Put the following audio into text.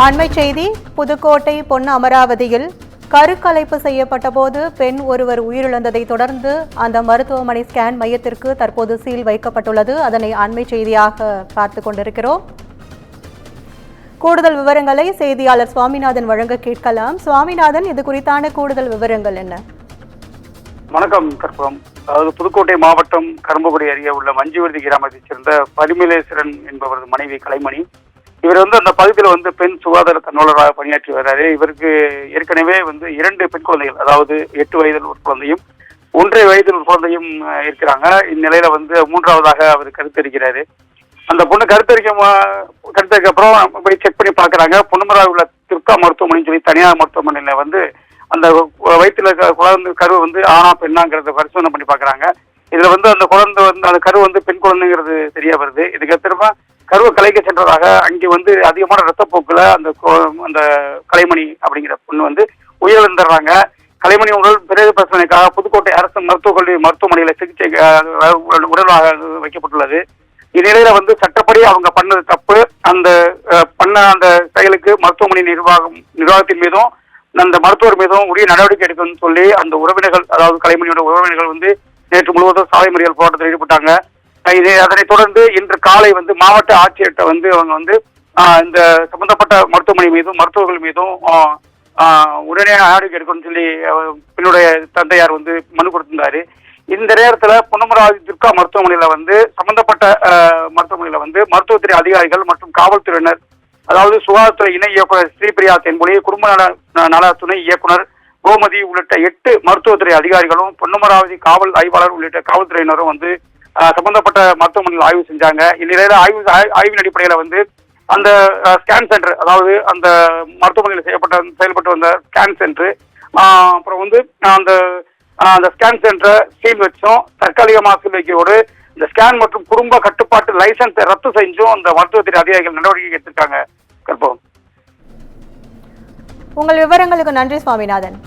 அண்மை செய்தி புதுக்கோட்டை பொன் அமராவதியில் கருக்கலைப்பு செய்யப்பட்ட போது பெண் ஒருவர் உயிரிழந்ததை தொடர்ந்து அந்த மருத்துவமனை ஸ்கேன் மையத்திற்கு தற்போது சீல் வைக்கப்பட்டுள்ளது. அதனை அண்மை செய்தியாக பார்த்து கொண்டிருக்கிறோம். கூடுதல் விவரங்களை செய்தியாளர் சுவாமிநாதன் வழங்க கேட்கலாம். சுவாமிநாதன், இது குறித்தான கூடுதல் விவரங்கள் என்ன? வணக்கம் கற்பகம். அதாவது புதுக்கோட்டை மாவட்டம் கரும்புகுடி அருகே உள்ள மஞ்சுவர்தி கிராமத்தைச் சேர்ந்த பரிமலேஸ்வரன் என்பவரது மனைவி கலைமணி. இவர் அந்த பகுதியில் பெண் சுகாதார தன்னாளராக பணியாற்றி வர்றாரு. இவருக்கு ஏற்கனவே 2 பெண் குழந்தைகள், அதாவது 8 வயதில் ஒரு குழந்தையும் 1.5 வயதில் ஒரு குழந்தையும் இருக்கிறாங்க. இந்நிலையில 3ஆவதாக அவர் கருத்தரிக்கிறாரு. அந்த பொண்ணு கருத்தரிக்க அப்புறம் போய் செக் பண்ணி பாக்குறாங்க. பொன்னமராவில் உள்ள துர்கா மருத்துவமனைன்னு சொல்லி தனியார் மருத்துவமனையில அந்த வயிற்றுல குழந்தை கரு ஆனா பெண்ணாங்கிறத பரிசோதனை பண்ணி பாக்குறாங்க. இதுல அந்த குழந்தை அந்த கரு பெண் குழந்தைங்கிறது தெரிய வருது. இதுக்கு திரும்ப கருவை கலைக்க சென்றதாக அங்கே அதிகமான ரத்தப்போக்குல அந்த கலைமணி அப்படிங்கிற பொண்ணு உயிரிழந்துடுறாங்க. கலைமணி உடல் பிரேத பரிசோதனைக்காக புதுக்கோட்டை அரசு மருத்துவக் கல்லூரி மருத்துவமனையில சிகிச்சை உடலாக வைக்கப்பட்டுள்ளது. இந்நிலையில சட்டப்படி அவங்க பண்ணது தப்பு. அந்த அந்த செயலுக்கு மருத்துவமனை நிர்வாகத்தின் மீதும் அந்த மருத்துவர் மீதும் உரிய நடவடிக்கை எடுக்கணும்னு சொல்லி அந்த உறவினர்கள், அதாவது கலைமணியோட உறவினர்கள் நேற்று முழுவதும் சாலை மறியல் போராட்டத்தில் ஈடுபட்டாங்க. அதனைத் தொடர்ந்து இன்று காலை மாவட்ட ஆட்சியர்கிட்ட அவங்க இந்த சம்பந்தப்பட்ட மருத்துவமனை மீதும் மருத்துவர்கள் மீதும் உடனே நடவடிக்கை எடுக்கணும்னு சொல்லி என்னுடைய தந்தையார் மனு கொடுத்திருந்தாரு. இந்த நேரத்துல பொன்னமராவதி துர்கா மருத்துவமனையில சம்பந்தப்பட்ட மருத்துவமனையில மருத்துவத்துறை அதிகாரிகள் மற்றும் காவல்துறையினர், அதாவது சுகாதாரத்துறை இணை இயக்குனர் ஸ்ரீபிரியா தென்பொழி, குடும்ப நல துணை இயக்குனர் கோமதி உள்ளிட்ட 8 மருத்துவத்துறை அதிகாரிகளும் பொன்னமராவதி காவல் ஆய்வாளர் உள்ளிட்ட காவல்துறையினரும் சம்பந்தப்பட்ட மருத்துவமனையில் ஆய்வு செஞ்சாங்க. இந்நிலையில ஆய்வின் அடிப்படையில அந்த ஸ்கேன் சென்டர், அதாவது அந்த மருத்துவமனையில் செயல்பட்டு வந்த ஸ்கேன் சென்டர், அப்புறம் அந்த ஸ்கேன் சென்டரை சீல் வச்சும் தற்காலிகமாக சீல் வைக்கையோடு இந்த ஸ்கேன் மற்றும் குடும்ப கட்டுப்பாட்டு லைசன்ஸை ரத்து செஞ்சும் அந்த மருத்துவத்துறை அதிகாரிகள் நடவடிக்கை எடுத்திருக்காங்க. கற்பகம், உங்கள் விவரங்களுக்கு நன்றி சுவாமிநாதன்.